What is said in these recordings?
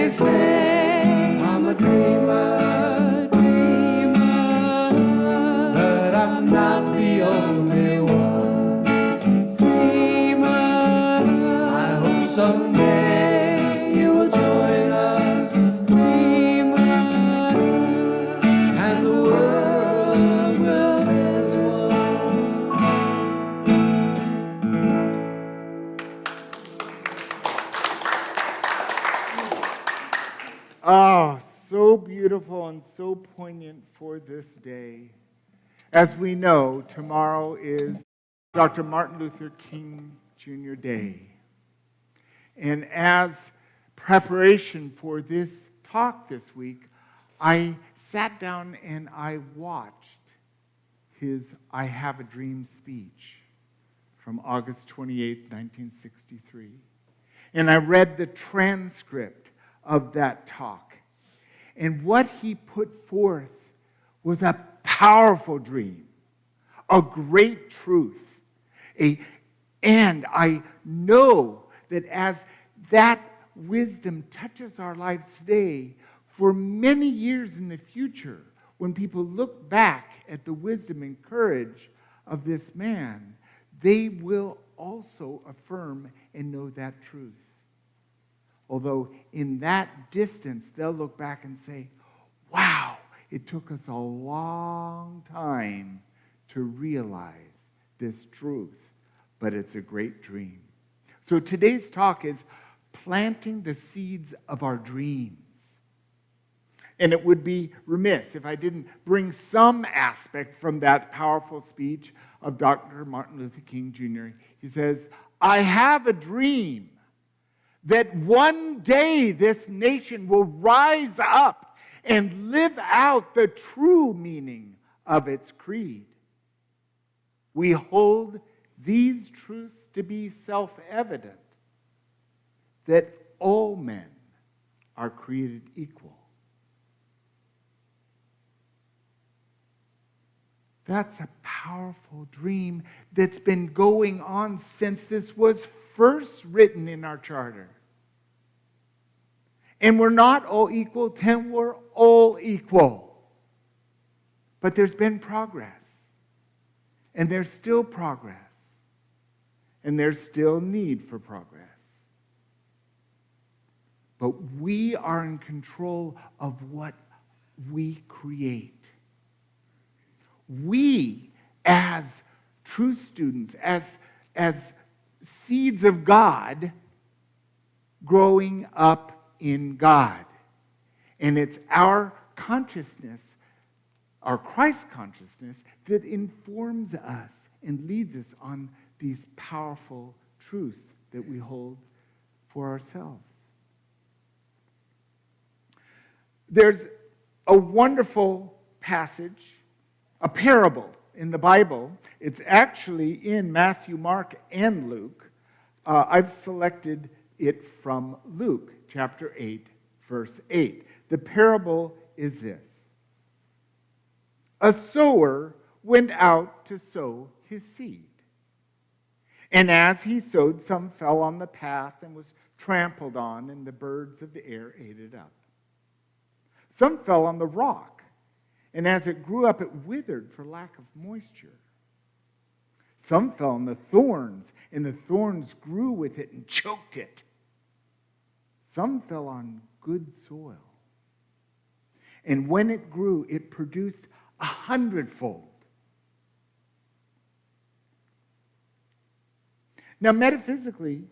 They say I'm a dreamer, dreamer, but I'm not the only one. Dreamer, I hope someday you will join us. Dreamer, and the world will end as one. Ah, so beautiful and so poignant for this day. As we know, tomorrow is Dr. Martin Luther King Jr. Day. And as preparation for this talk this week, I sat down and I watched his I Have a Dream speech from August 28, 1963. And I read the transcript of that talk. And what he put forth was a powerful dream, a great truth. And I know that as that wisdom touches our lives today, for many years in the future, when people look back at the wisdom and courage of this man, they will also affirm and know that truth. Although in that distance, they'll look back and say, wow, it took us a long time to realize this truth, but it's a great dream. So today's talk is planting the seeds of our dreams. And it would be remiss if I didn't bring some aspect from that powerful speech of Dr. Martin Luther King Jr. He says, I have a dream that one day this nation will rise up and live out the true meaning of its creed. We hold these truths to be self-evident, that all men are created equal. That's a powerful dream that's been going on since this was first written in our charter. And we're not all equal, then we're all equal. But there's been progress. And there's still progress. And there's still need for progress. But we are in control of what we create. We, as true students, as seeds of God, growing up in God. And it's our consciousness, our Christ consciousness, that informs us and leads us on these powerful truths that we hold for ourselves. There's a wonderful passage, a parable in the Bible. It's actually in Matthew, Mark, and Luke. I've selected it from Luke, chapter 8, verse 8. The parable is this. A sower went out to sow his seed. And as he sowed, some fell on the path and was trampled on, and the birds of the air ate it up. Some fell on the rock, and as it grew up, it withered for lack of moisture. Some fell on the thorns, and the thorns grew with it and choked it. Some fell on good soil. And when it grew, it produced 100-fold. Now, metaphysically,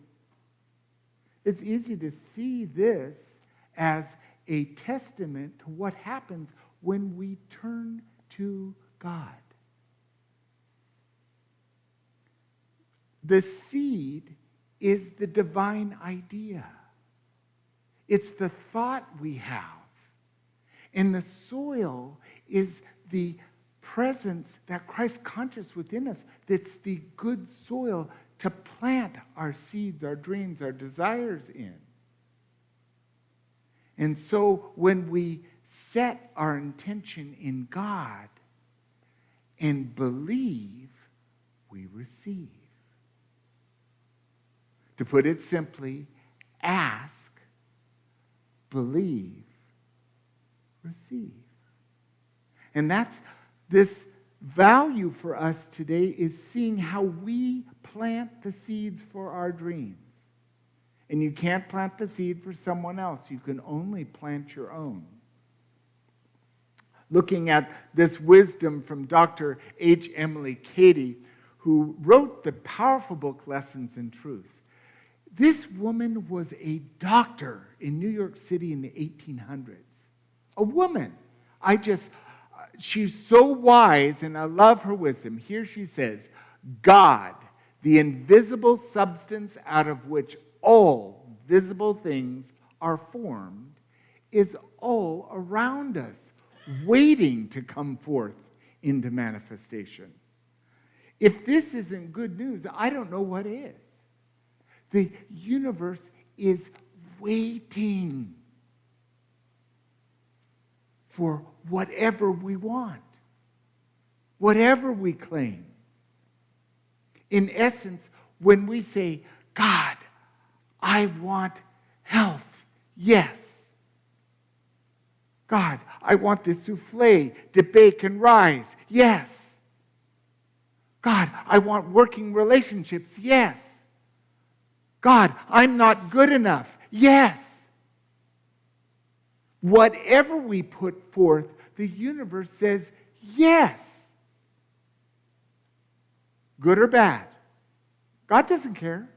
it's easy to see this as a testament to what happens when we turn to God. The seed is the divine idea. It's the thought we have. And the soil is the presence, that Christ conscious within us, that's the good soil to plant our seeds, our dreams, our desires in. And so when we set our intention in God and believe, we receive. To put it simply, ask, believe, receive. And that's this value for us today, is seeing how we plant the seeds for our dreams. And you can't plant the seed for someone else. You can only plant your own. Looking at this wisdom from Dr. H. Emily Cady, who wrote the powerful book Lessons in Truth. This woman was a doctor in New York City in the 1800s. A woman. She's so wise, and I love her wisdom. Here she says, God, the invisible substance out of which all visible things are formed, is all around us, waiting to come forth into manifestation. If this isn't good news, I don't know what is. The universe is waiting for whatever we want, whatever we claim. In essence, when we say, God, I want health, yes. God, I want this souffle to bake and rise, yes. God, I want working relationships, yes. God, I'm not good enough, yes. Whatever we put forth, the universe says yes. Good or bad. God doesn't care.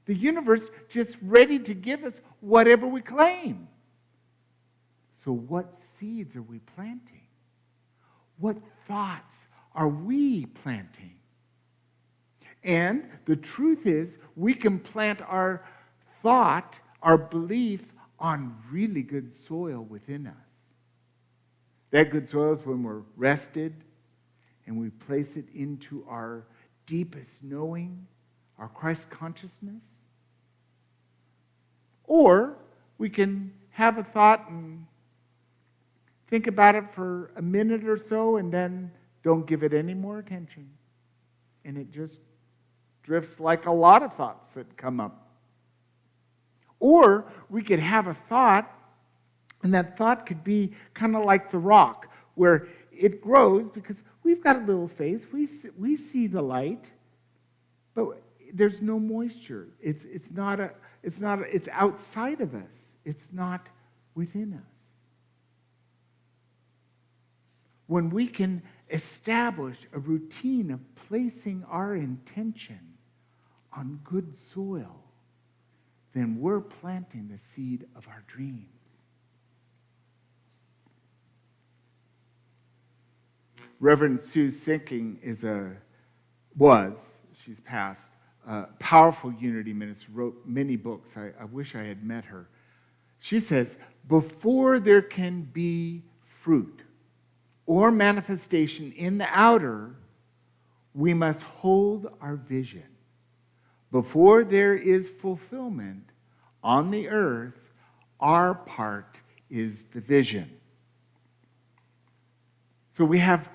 The universe just ready to give us whatever we claim. So what seeds are we planting? What thoughts are we planting? And the truth is, we can plant our thought, our belief, on really good soil within us. That good soil is when we're rested and we place it into our deepest knowing, our Christ consciousness. Or we can have a thought and think about it for a minute or so and then don't give it any more attention. And it just drifts like a lot of thoughts that come up. Or we could have a thought, and that thought could be kind of like the rock, where it grows because we've got a little faith. We see the light, but there's no moisture. It's outside of us. It's not within us. When we can establish a routine of placing our intention on good soil, then we're planting the seed of our dreams. Reverend Sue Sinking she's passed, a powerful unity minister, wrote many books. I wish I had met her. She says, before there can be fruit or manifestation in the outer, we must hold our vision. Before there is fulfillment on the earth, our part is the vision. So we have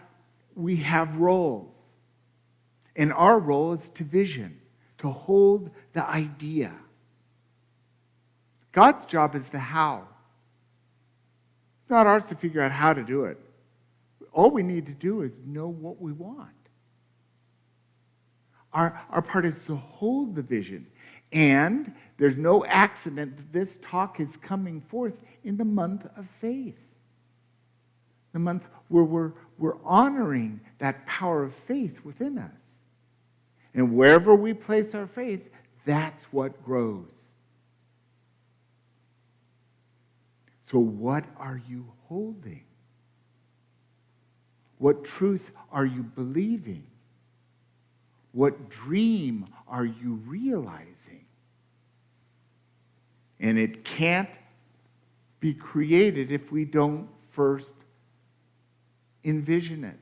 roles. And our role is to vision, to hold the idea. God's job is the how. It's not ours to figure out how to do it. All we need to do is know what we want. Our part is to hold the vision. And there's no accident that this talk is coming forth in the month of faith. The month where we're honoring that power of faith within us. And wherever we place our faith, that's what grows. So what are you holding? What truth are you believing? What dream are you realizing? And it can't be created if we don't first envision it.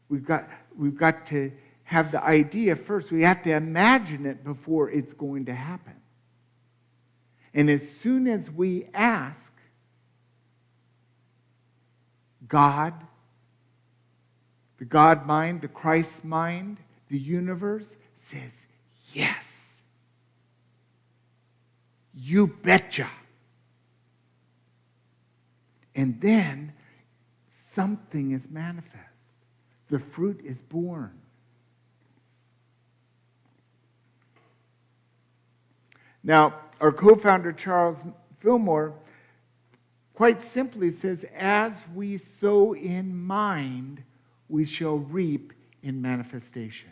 We've got to have the idea first. We have to imagine it before it's going to happen. And as soon as we ask, God, the God mind, the Christ mind, the universe says, yes. You betcha. And then something is manifest. The fruit is born. Now, our co-founder, Charles Fillmore, quite simply says, as we sow in mind, we shall reap in manifestation.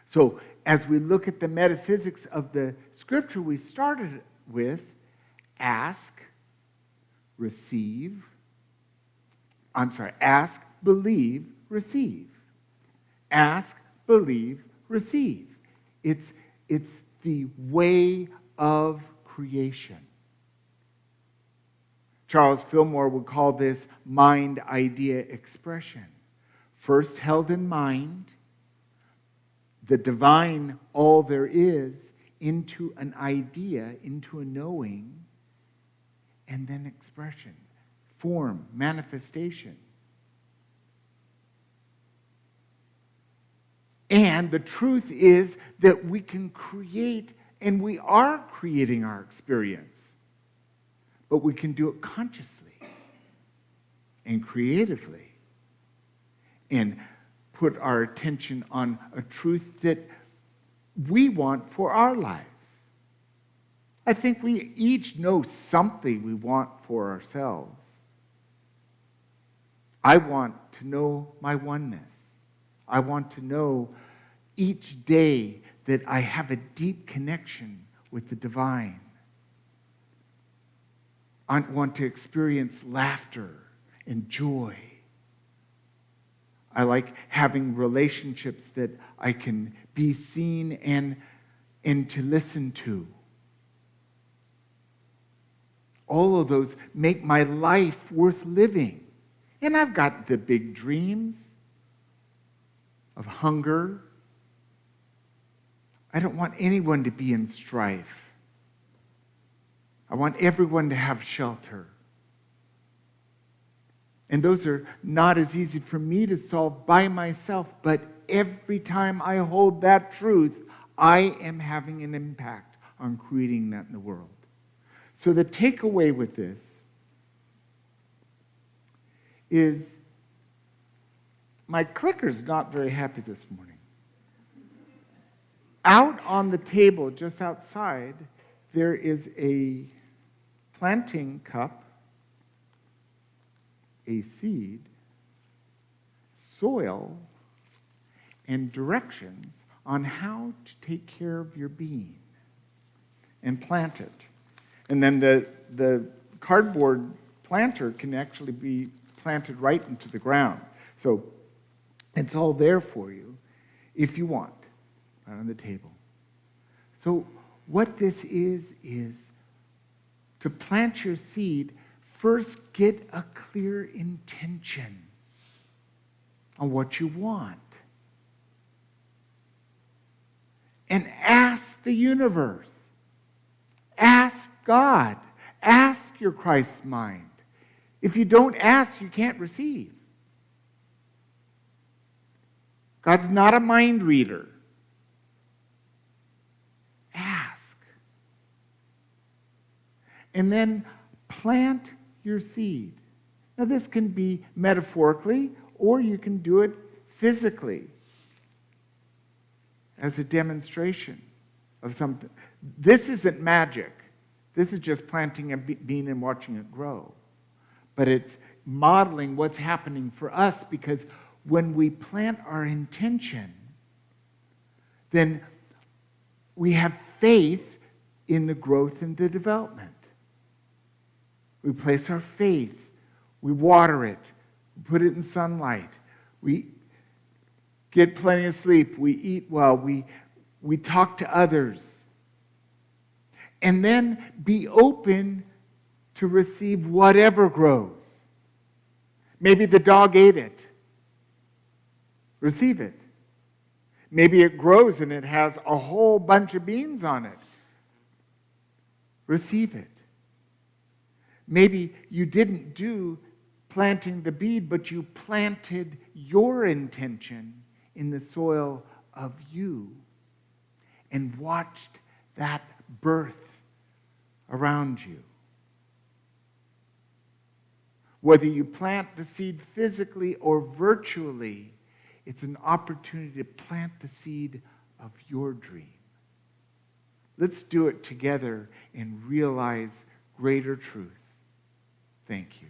So, as we look at the metaphysics of the scripture we started with, ask, believe, receive. Ask, believe, receive. It's the way of creation. Charles Fillmore would call this mind-idea expression. First held in mind, the divine, all there is, into an idea, into a knowing, and then expression, form, manifestation. And the truth is that we can create, and we are creating our experience, but we can do it consciously and creatively and put our attention on a truth that we want for our lives. I think we each know something we want for ourselves. I want to know my oneness. I want to know each day that I have a deep connection with the divine. I want to experience laughter and joy. I like having relationships that I can be seen and to listen to. All of those make my life worth living. And I've got the big dreams of hunger. I don't want anyone to be in strife. I want everyone to have shelter. And those are not as easy for me to solve by myself, but every time I hold that truth, I am having an impact on creating that in the world. So the takeaway with this is my clicker's not very happy this morning. Out on the table just outside, there is a planting cup, a seed, soil, and directions on how to take care of your bean and plant it. And then the cardboard planter can actually be planted right into the ground. So it's all there for you if you want, right on the table. So what this is to plant your seed, first get a clear intention on what you want. And ask the universe. Ask God. Ask your Christ mind. If you don't ask, you can't receive. God's not a mind reader. Ask. And then plant your seed. Now, this can be metaphorically, or you can do it physically as a demonstration of something. This isn't magic. This is just planting a bean and watching it grow. But it's modeling what's happening for us, because when we plant our intention, then we have faith in the growth and the development. We place our faith, we water it, we put it in sunlight, we get plenty of sleep, we eat well, we talk to others. And then be open to receive whatever grows. Maybe the dog ate it. Receive it. Maybe it grows and it has a whole bunch of beans on it. Receive it. Maybe you didn't do planting the bead, but you planted your intention in the soil of you and watched that birth around you. Whether you plant the seed physically or virtually, it's an opportunity to plant the seed of your dream. Let's do it together and realize greater truth. Thank you.